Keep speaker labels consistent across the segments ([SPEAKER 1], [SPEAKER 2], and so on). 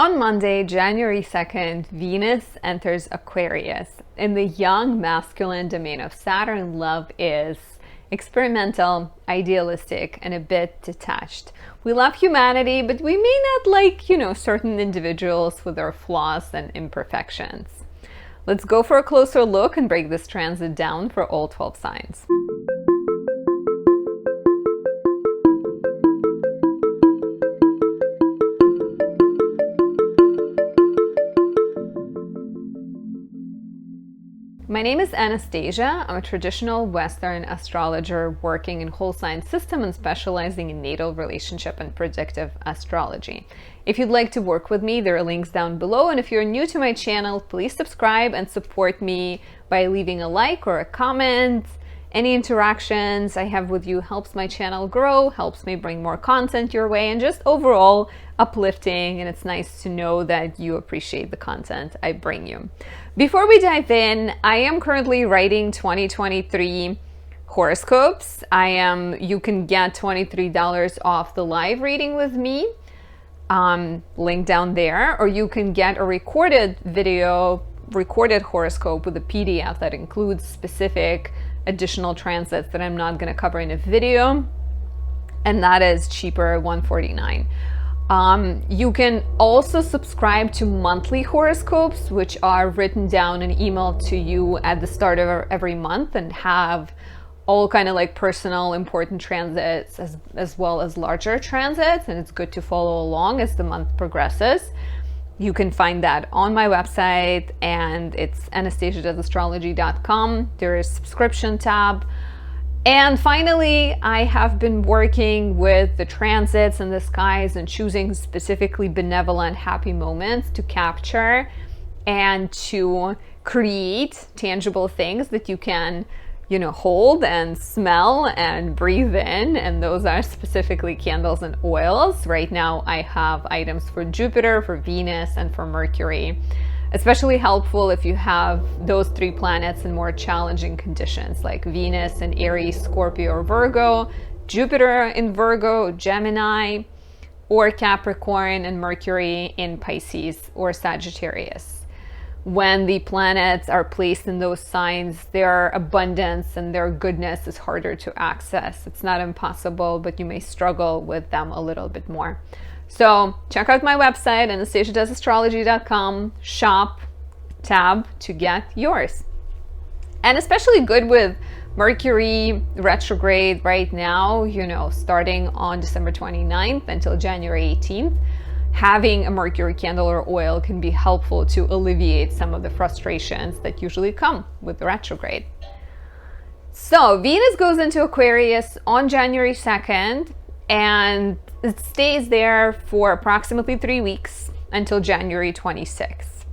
[SPEAKER 1] On Monday, January 2nd, Venus enters Aquarius. In the young masculine domain of Saturn, love is experimental, idealistic, and a bit detached. We love humanity, but we may not like, certain individuals with their flaws and imperfections. Let's go for a closer look and break this transit down for all 12 signs. My name is Anastasia. I'm a traditional Western astrologer working in whole sign system and specializing in natal, relationship, and predictive astrology. If you'd like to work with me, there are links down below. And if you're new to my channel, please subscribe and support me by leaving a like or a comment. Any interactions I have with you helps my channel grow, helps me bring more content your way, and just overall uplifting. And it's nice to know that you appreciate the content I bring you. Before we dive in, I am currently writing 2023 horoscopes. You can get $23 off the live reading with me, link down there, or you can get a recorded horoscope with a PDF that includes specific additional transits that I'm not going to cover in a video, and that is cheaper, $149. You can also subscribe to monthly horoscopes, which are written down and emailed to you at the start of every month and have all kind of like personal important transits as well as larger transits, and it's good to follow along as the month progresses. You can find that on my website, and it's anastasiadasastrology.com. There is a subscription tab. And finally, I have been working with the transits and the skies and choosing specifically benevolent, happy moments to capture and to create tangible things that you can, hold and smell and breathe in. And those are specifically candles and oils. Right now, I have items for Jupiter, for Venus, and for Mercury. Especially helpful if you have those three planets in more challenging conditions, like Venus in Aries, Scorpio, or Virgo, Jupiter in Virgo, Gemini, or Capricorn, and Mercury in Pisces or Sagittarius. When the planets are placed in those signs, their abundance and their goodness is harder to access. It's not impossible, but you may struggle with them a little bit more. So check out my website, anastasiadasastrology.com, shop tab to get yours. And especially good with Mercury retrograde right now, starting on December 29th until January 18th. Having a Mercury candle or oil can be helpful to alleviate some of the frustrations that usually come with the retrograde. So Venus goes into Aquarius on January 2nd, and it stays there for approximately 3 weeks until January 26th.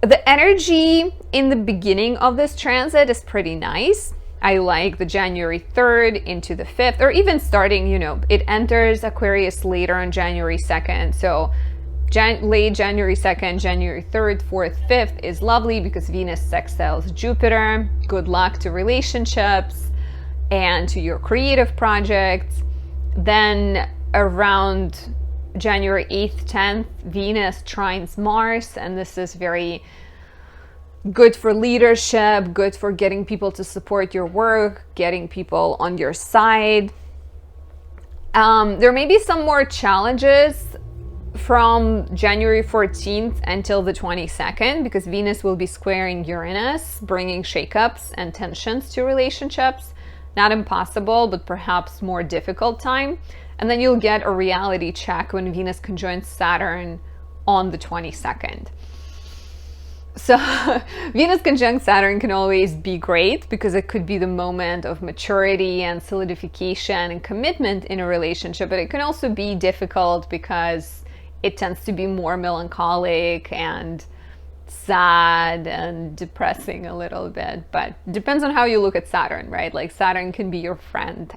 [SPEAKER 1] The energy in the beginning of this transit is pretty nice. I like the January 3rd into the 5th, or even starting, it enters Aquarius later on January 2nd. So late January 2nd, January 3rd, 4th, 5th is lovely because Venus sextiles Jupiter. Good luck to relationships and to your creative projects. Then around January 8th, 10th, Venus trines Mars, and this is very good for leadership, good for getting people to support your work, getting people on your side. There may be some more challenges from January 14th until the 22nd because Venus will be squaring Uranus, bringing shakeups and tensions to relationships. Not impossible, but perhaps more difficult time. And then you'll get a reality check when Venus conjoins Saturn on the 22nd. So Venus conjunct Saturn can always be great because it could be the moment of maturity and solidification and commitment in a relationship, but it can also be difficult because it tends to be more melancholic and sad and depressing a little bit. But it depends on how you look at Saturn, right? Like Saturn can be your friend.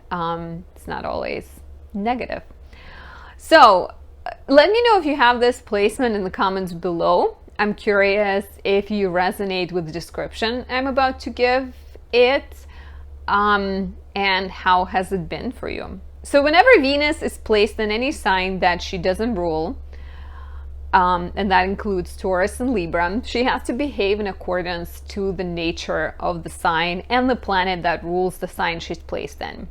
[SPEAKER 1] It's not always negative. So let me know if you have this placement in the comments below. I'm curious if you resonate with the description I'm about to give it, and how has it been for you. So whenever Venus is placed in any sign that she doesn't rule, and that includes Taurus and Libra, she has to behave in accordance to the nature of the sign and the planet that rules the sign she's placed in.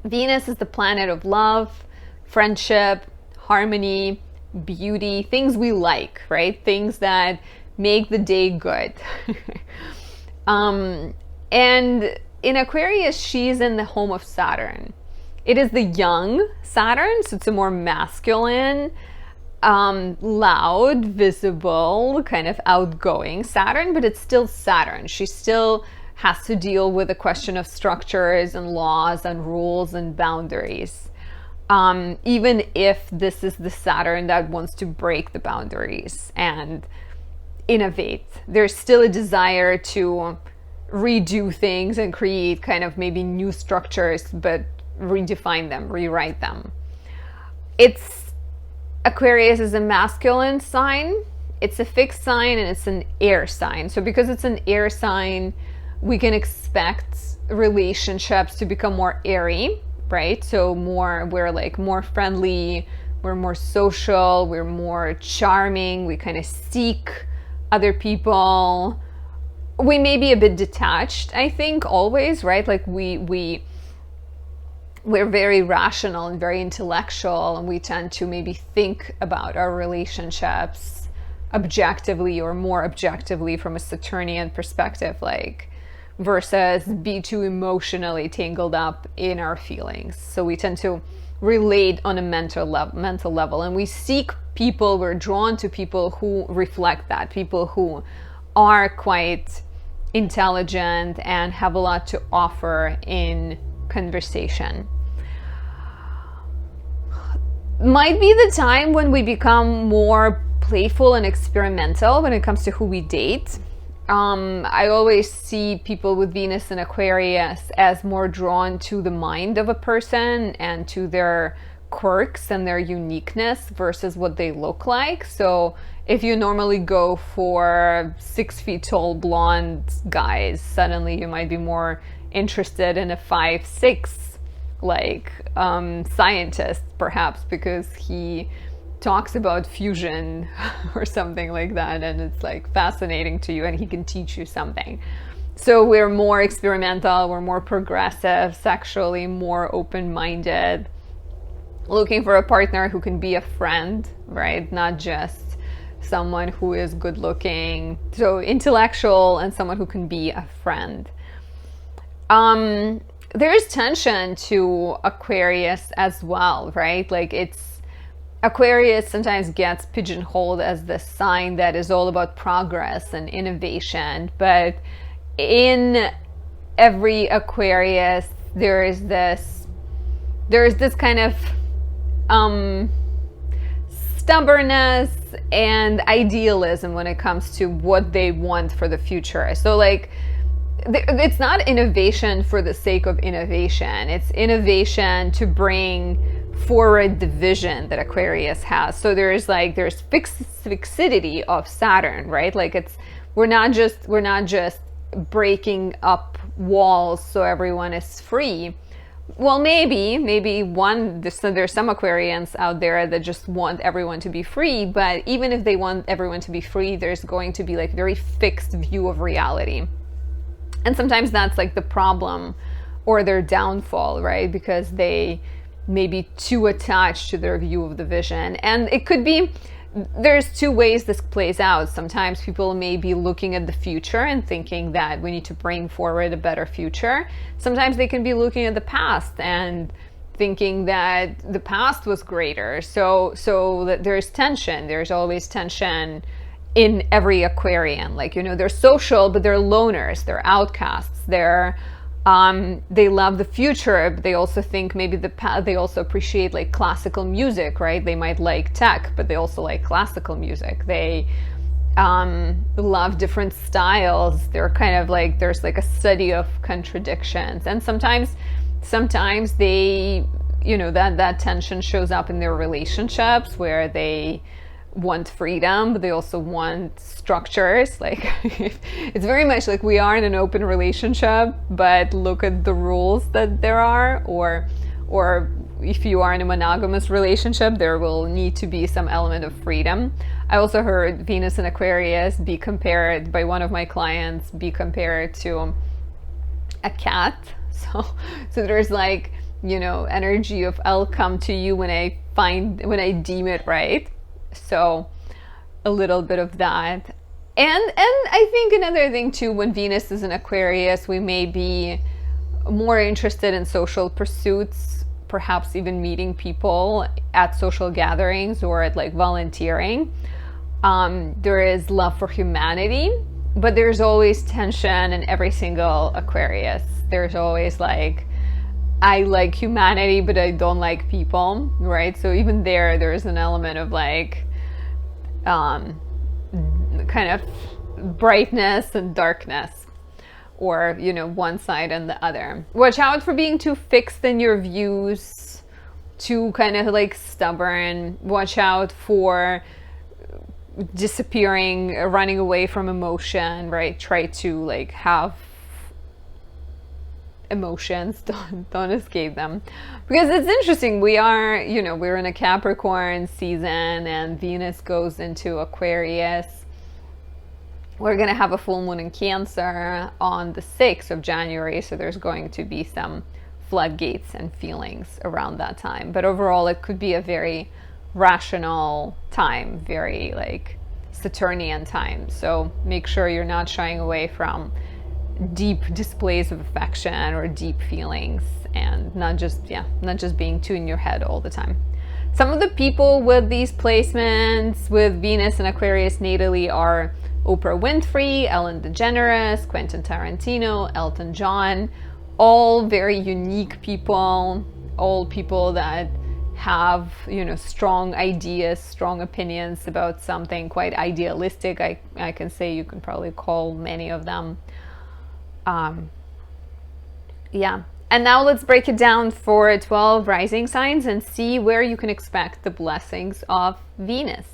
[SPEAKER 1] Venus is the planet of love, friendship, harmony, beauty, things we like, right? Things that make the day good. And in Aquarius, she's in the home of Saturn. It is the young Saturn, so it's a more masculine, loud, visible, kind of outgoing Saturn, but it's still Saturn. She still has to deal with the question of structures and laws and rules and boundaries. Even if this is the Saturn that wants to break the boundaries and innovate, there's still a desire to redo things and create kind of maybe new structures, but redefine them, rewrite them. Aquarius is a masculine sign. It's a fixed sign and it's an air sign. So because it's an air sign, we can expect relationships to become more airy, right? So we're like more friendly, we're more social, we're more charming, we kind of seek other people. We may be a bit detached, I think, always, right? Like we're very rational and very intellectual, and we tend to maybe think about our relationships objectively or more objectively from a Saturnian perspective, like, versus be too emotionally tangled up in our feelings. So we tend to relate on a mental level, and we seek people, we're drawn to people who reflect that, people who are quite intelligent and have a lot to offer in conversation. Might be the time when we become more playful and experimental when it comes to who we date. I always see people with Venus and Aquarius as more drawn to the mind of a person and to their quirks and their uniqueness versus what they look like. So if you normally go for 6 feet tall blonde guys, suddenly you might be more interested in a 5'6" like scientist, perhaps, because he talks about fusion or something like that, and it's like fascinating to you and he can teach you something. So we're more experimental, we're more progressive, sexually more open-minded, looking for a partner who can be a friend, right? Not just someone who is good looking. So intellectual and someone who can be a friend. There's tension to Aquarius as well, right? Like Aquarius sometimes gets pigeonholed as the sign that is all about progress and innovation, but in every Aquarius there is this kind of stubbornness and idealism when it comes to what they want for the future. So like, it's not innovation for the sake of innovation. It's innovation to bring forward the vision that Aquarius has. So there's fixity of Saturn, right? Like we're not just breaking up walls so everyone is free. Well, maybe there's some Aquarians out there that just want everyone to be free, but even if they want everyone to be free, there's going to be like very fixed view of reality. And sometimes that's like the problem or their downfall, right? Because they may be too attached to their view of the vision. And it could be, there's two ways this plays out. Sometimes people may be looking at the future and thinking that we need to bring forward a better future. Sometimes they can be looking at the past and thinking that the past was greater. So that there's tension. There's always tension in every Aquarian. Like, they're social, but they're loners, they're outcasts, they love the future, but they also think maybe they also appreciate like classical music, right? They might like tech, but they also like classical music. They love different styles. They're kind of like, there's like a study of contradictions. And sometimes they, that tension shows up in their relationships where they want freedom, but they also want structures. Like it's very much like we are in an open relationship, but look at the rules that there are, or if you are in a monogamous relationship, there will need to be some element of freedom. I also heard Venus in Aquarius be compared by one of my clients, be compared to a cat. So there's like, you know, energy of I'll come to you when I deem it right. So a little bit of that. And I think another thing too, when Venus is in Aquarius, we may be more interested in social pursuits, perhaps even meeting people at social gatherings or at like volunteering. There is love for humanity, but there's always tension in every single Aquarius. There's always like, I like humanity, but I don't like people, right? So even there's an element of like, kind of brightness and darkness, or, you know, one side and the other. Watch out for being too fixed in your views, too kind of like stubborn. Watch out for disappearing, running away from emotion, right? Try to like have emotions, don't escape them, because it's interesting. We are, you know, we're in a Capricorn season and Venus goes into Aquarius. We're gonna have a full moon in Cancer on the 6th of January, so there's going to be some floodgates and feelings around that time. But overall, it could be a very rational time, very like Saturnian time. So make sure you're not shying away from deep displays of affection or deep feelings, and not just being too in your head all the time. Some of the people with these placements with Venus and Aquarius natally are Oprah Winfrey, Ellen DeGeneres, Quentin Tarantino, Elton John, all very unique people, all people that have, you know, strong ideas, strong opinions about something, quite idealistic. I can say you can probably call many of them. Yeah. And now let's break it down for 12 rising signs and see where you can expect the blessings of Venus.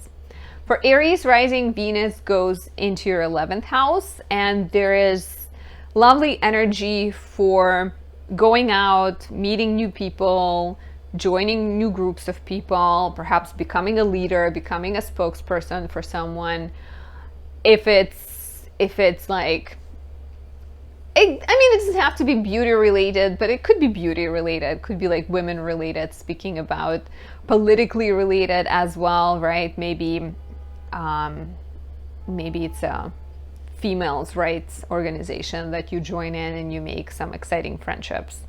[SPEAKER 1] For Aries rising, Venus goes into your 11th house, and there is lovely energy for going out, meeting new people, joining new groups of people, perhaps becoming a leader, becoming a spokesperson for someone. If it's like, I mean, it doesn't have to be beauty related, but it could be beauty related. It could be like women related, speaking about politically related as well, right? Maybe it's a females' rights organization that you join in and you make some exciting friendships.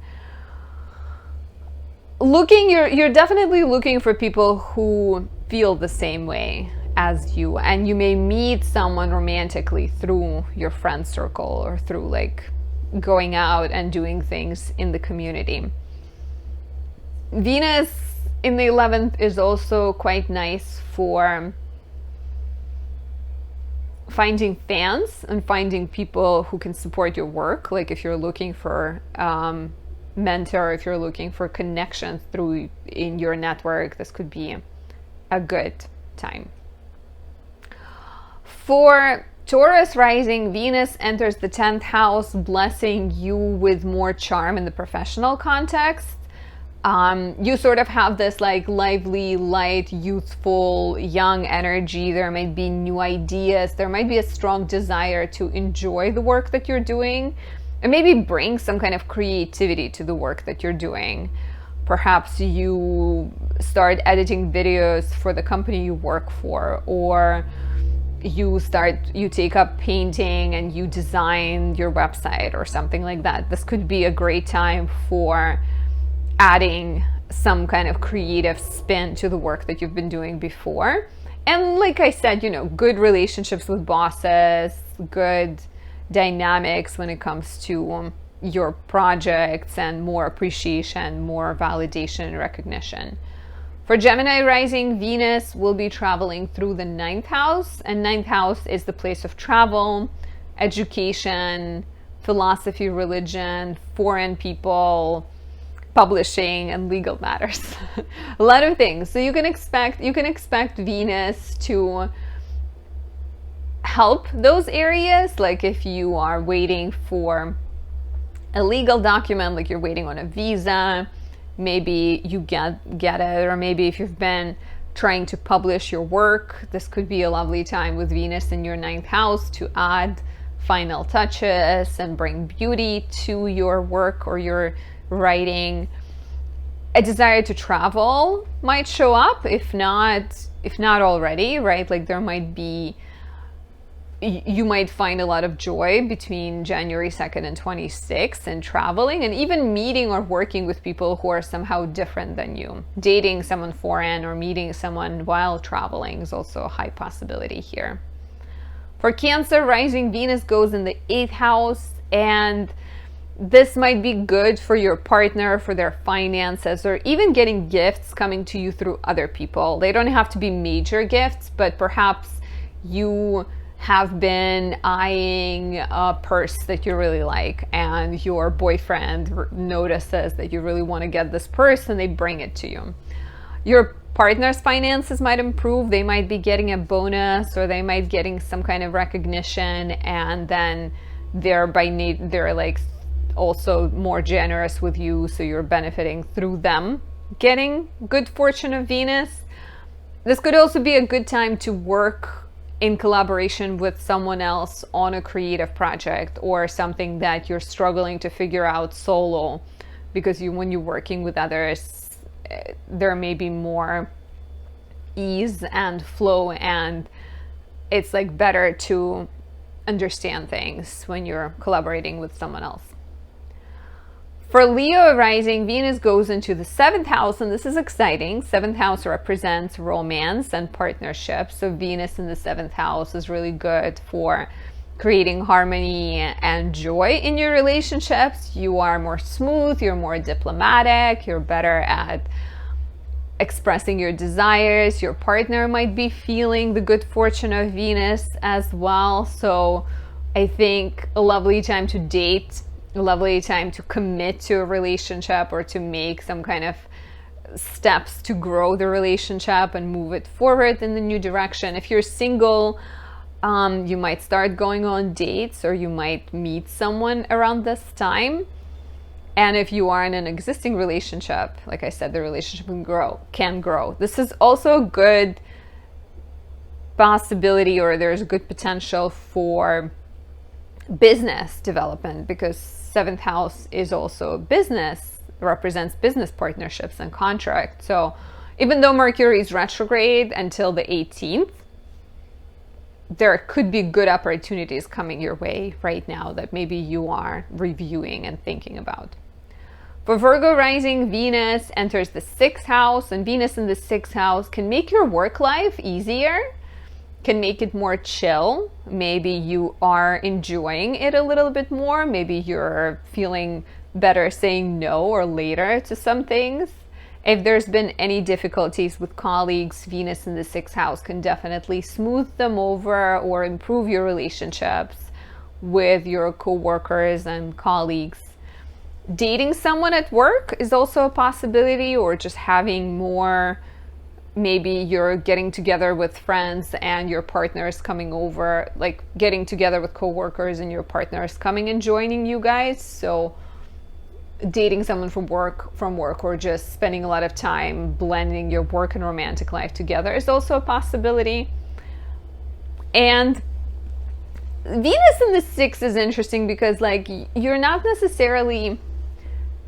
[SPEAKER 1] You're definitely looking for people who feel the same way as you, and you may meet someone romantically through your friend circle or through like going out and doing things in the community. Venus in the 11th is also quite nice for finding fans and finding people who can support your work. Like if you're looking for mentor, if you're looking for connections in your network, this could be a good time. For Taurus rising, Venus enters the 10th house, blessing you with more charm in the professional context. You sort of have this like lively, light, youthful, young energy. There might be new ideas. There might be a strong desire to enjoy the work that you're doing, and maybe bring some kind of creativity to the work that you're doing. Perhaps you start editing videos for the company you work for, or you take up painting and you design your website or something like that. This could be a great time for adding some kind of creative spin to the work that you've been doing before. And like I said, you know, good relationships with bosses, good dynamics when it comes to your projects, and more appreciation, more validation and recognition. For Gemini rising, Venus will be traveling through the 9th house, and 9th house is the place of travel, education, philosophy, religion, foreign people, publishing, and legal matters. A lot of things. So you can expect Venus to help those areas. Like if you are waiting for a legal document, like you're waiting on a visa, maybe you get it. Or maybe if you've been trying to publish your work, this could be a lovely time with Venus in your 9th house to add final touches and bring beauty to your work or your writing. A desire to travel might show up, if not already, right? Like there might be, you might find a lot of joy between January 2nd and 26th in traveling, and even meeting or working with people who are somehow different than you. Dating someone foreign or meeting someone while traveling is also a high possibility here. For Cancer, rising Venus goes in the 8th house, and this might be good for your partner, for their finances, or even getting gifts coming to you through other people. They don't have to be major gifts, but perhaps you have been eyeing a purse that you really like, and your boyfriend notices that you really want to get this purse, and they bring it to you. Your partner's finances might improve. They might be getting a bonus, or they might be getting some kind of recognition, and then they're like also more generous with you, so you're benefiting through them getting good fortune of Venus. This could also be a good time to work in collaboration with someone else on a creative project or something that you're struggling to figure out solo, because when you're working with others, there may be more ease and flow, and it's like better to understand things when you're collaborating with someone else. For Leo rising, Venus goes into the 7th house, and this is exciting. 7th house represents romance and partnerships. So Venus in the 7th house is really good for creating harmony and joy in your relationships. You are more smooth, you're more diplomatic, you're better at expressing your desires. Your partner might be feeling the good fortune of Venus as well. So I think a lovely time to date, a lovely time to commit to a relationship, or to make some kind of steps to grow the relationship and move it forward in the new direction. If you're single, you might start going on dates, or you might meet someone around this time. And if you are in an existing relationship, like I said, the relationship can grow. This is also a good possibility, or there's a good potential for business development, because 7th house is also business, represents business partnerships and contracts. So even though Mercury is retrograde until the 18th, there could be good opportunities coming your way right now that maybe you are reviewing and thinking about. For Virgo rising, Venus enters the 6th house, and Venus in the 6th house can make your work life easier, can make it more chill. Maybe you are enjoying it a little bit more. Maybe you're feeling better saying no or later to some things. If there's been any difficulties with colleagues, Venus in the 6th house can definitely smooth them over or improve your relationships with your co-workers and colleagues. Dating someone at work is also a possibility, or just having more, maybe you're getting together with friends and your partner is coming over, like getting together with co-workers and your partner is coming and joining you guys. So dating someone from work, or just spending a lot of time blending your work and romantic life together is also a possibility. And Venus in the 6th is interesting because, like, you're not necessarily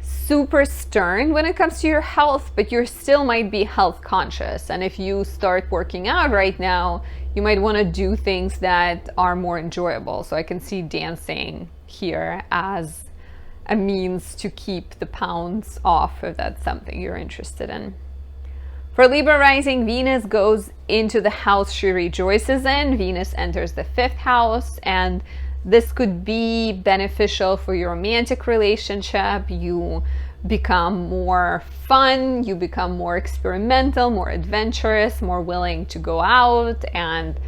[SPEAKER 1] super stern when it comes to your health, but you still might be health conscious. And if you start working out right now, you might want to do things that are more enjoyable. So I can see dancing here as a means to keep the pounds off, if that's something you're interested in. For Libra rising, Venus goes into the house she rejoices in. Venus enters the 5th house, and this could be beneficial for your romantic relationship. You become more fun, you become more experimental, more adventurous, more willing to go out and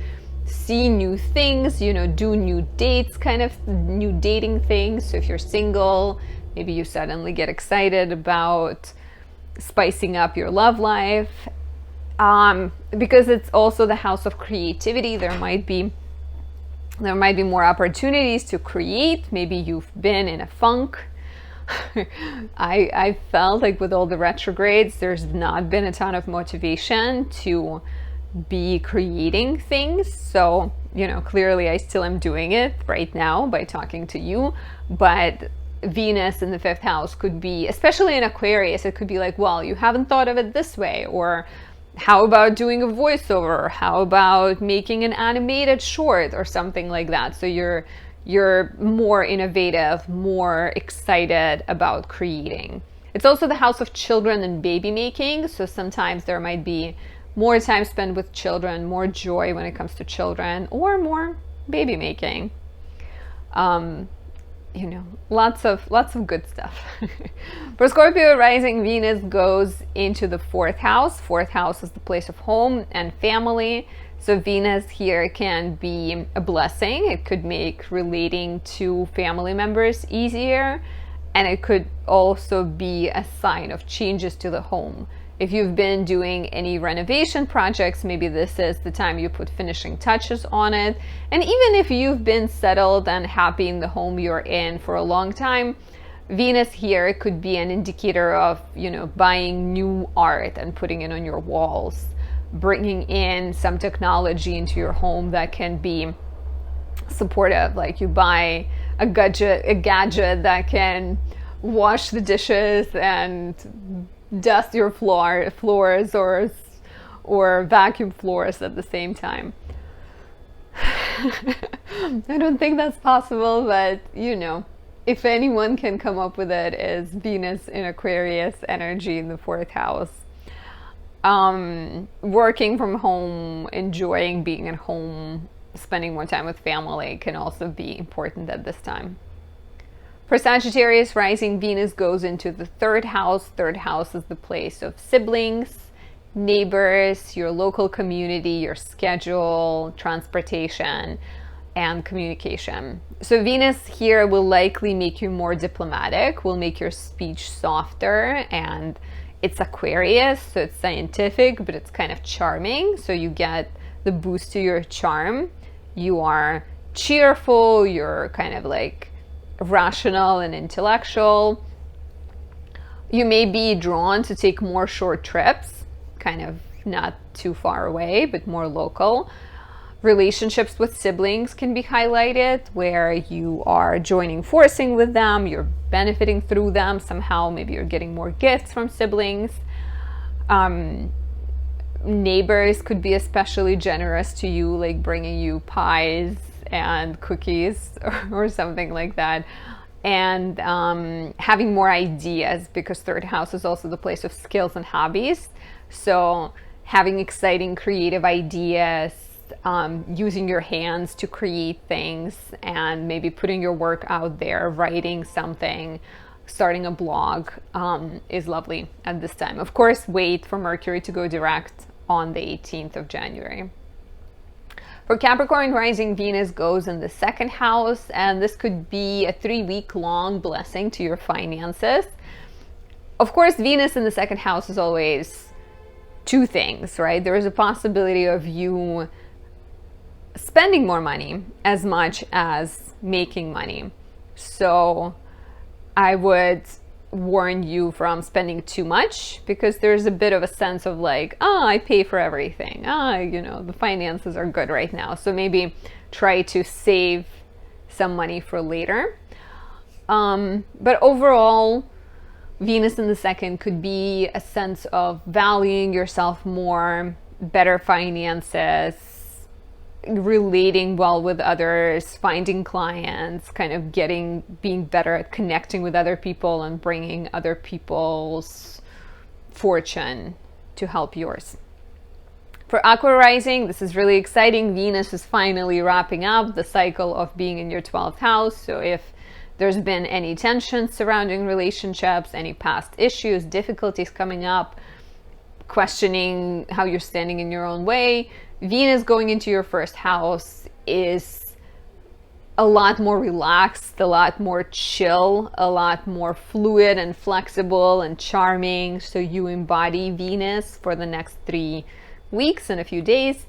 [SPEAKER 1] see new things, do new dates, kind of new dating things. So if you're single, maybe you suddenly get excited about spicing up your love life. Because it's also the house of creativity, there might be more opportunities to create. Maybe you've been in a funk I felt like with all the retrogrades, there's not been a ton of motivation to be creating things. So, you know, clearly I still am doing it right now by talking to you, but Venus in the fifth house could be, especially in Aquarius, it could be like, well, you haven't thought of it this way, or how about doing a voiceover? How about making an animated short or something like that? So you're more innovative, more excited about creating. It's also the house of children and baby making. So sometimes there might be more time spent with children, more joy when it comes to children, or more baby making. You know, lots of good stuff. For Scorpio, rising Venus goes into the fourth house. Fourth house is the place of home and family. So Venus here can be a blessing. It could make relating to family members easier, and it could also be a sign of changes to the home. If you've been doing any renovation projects, maybe this is the time you put finishing touches on it. And even if you've been settled and happy in the home you're in for a long time, Venus here could be an indicator of, you know, buying new art and putting it on your walls, bringing in some technology into your home that can be supportive. Like you buy a gadget that can wash the dishes and dust your floors or vacuum floors at the same time. I don't think that's possible, but you know, if anyone can come up with it, is Venus in Aquarius energy in the fourth house. Working from home, enjoying being at home, spending more time with family can also be important at this time. For Sagittarius, rising Venus goes into the third house. Third house is the place of siblings, neighbors, your local community, your schedule, transportation, and communication. So Venus here will likely make you more diplomatic, will make your speech softer, and it's Aquarius, so it's scientific, but it's kind of charming. So you get the boost to your charm. You are cheerful, you're kind of like rational and intellectual. You may be drawn to take more short trips, kind of not too far away, but more local. Relationships with siblings can be highlighted, where you are joining forces with them, you're benefiting through them somehow. Maybe you're getting more gifts from siblings. Neighbors could be especially generous to you, like bringing you pies and cookies or something like that. And having more ideas, because third house is also the place of skills and hobbies. So having exciting creative ideas, using your hands to create things, and maybe putting your work out there, writing something, starting a blog, is lovely at this time. Of course, wait for Mercury to go direct on the 18th of January. For Capricorn, rising Venus goes in the second house, and this could be a 3-week-long blessing to your finances. Of course, Venus in the second house is always two things, right? There is a possibility of you spending more money as much as making money. So I would warn you from spending too much, because there's a bit of a sense of like, oh, I pay for everything. You know, the finances are good right now. So maybe try to save some money for later. But overall, Venus in the second could be a sense of valuing yourself more, better finances, relating well with others, finding clients, kind of being better at connecting with other people and bringing other people's fortune to help yours. For Aqua rising, this is really exciting. Venus is finally wrapping up the cycle of being in your 12th house. So if there's been any tension surrounding relationships, any past issues, difficulties coming up, questioning how you're standing in your own way, Venus going into your first house is a lot more relaxed, a lot more chill, a lot more fluid and flexible and charming. So you embody Venus for the next 3 weeks and a few days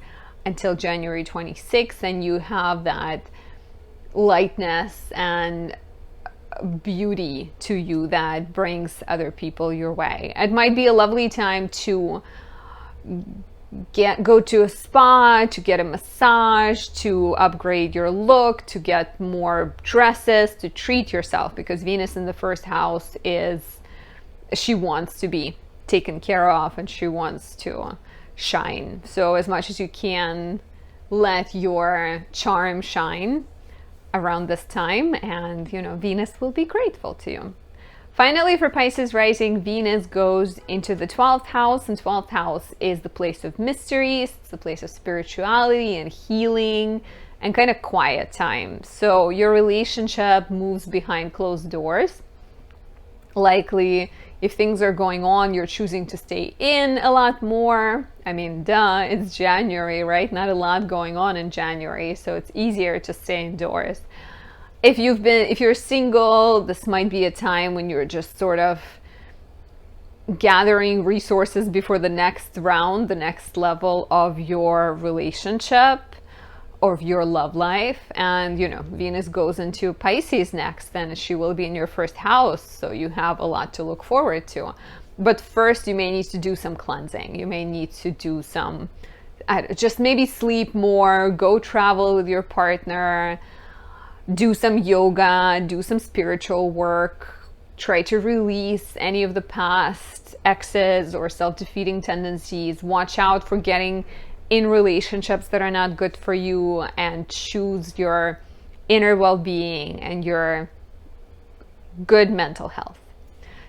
[SPEAKER 1] until January 26th, and you have that lightness and beauty to you that brings other people your way. It might be a lovely time to go to a spa, to get a massage, to upgrade your look, to get more dresses, to treat yourself, because Venus in the first house she wants to be taken care of and she wants to shine. So as much as you can, let your charm shine around this time, and Venus will be grateful to you. Finally, for Pisces rising, Venus goes into the 12th house, and 12th house is the place of mysteries. It's the place of spirituality and healing and kind of quiet time. So your relationship moves behind closed doors. Likely, if things are going on, you're choosing to stay in a lot more. I mean, duh, it's January, right? Not a lot going on in January, so it's easier to stay indoors. If you're single, this might be a time when you're just sort of gathering resources before the next round, the next level of your relationship or of your love life. And Venus goes into Pisces next, and she will be in your first house, so you have a lot to look forward to. But first, you may need to do some cleansing. You may need to do some, just maybe sleep more, go travel with your partner, do some yoga, do some spiritual work, try to release any of the past exes or self-defeating tendencies. Watch out for getting in relationships that are not good for you, and choose your inner well-being and your good mental health.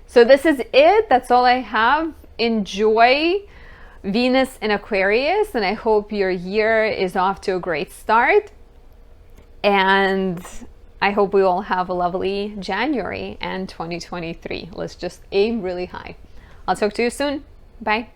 [SPEAKER 1] So this is it. That's all I have. Enjoy Venus in Aquarius, and I hope your year is off to a great start. And I hope we all have a lovely January and 2023. Let's just aim really high. I'll talk to you soon. Bye.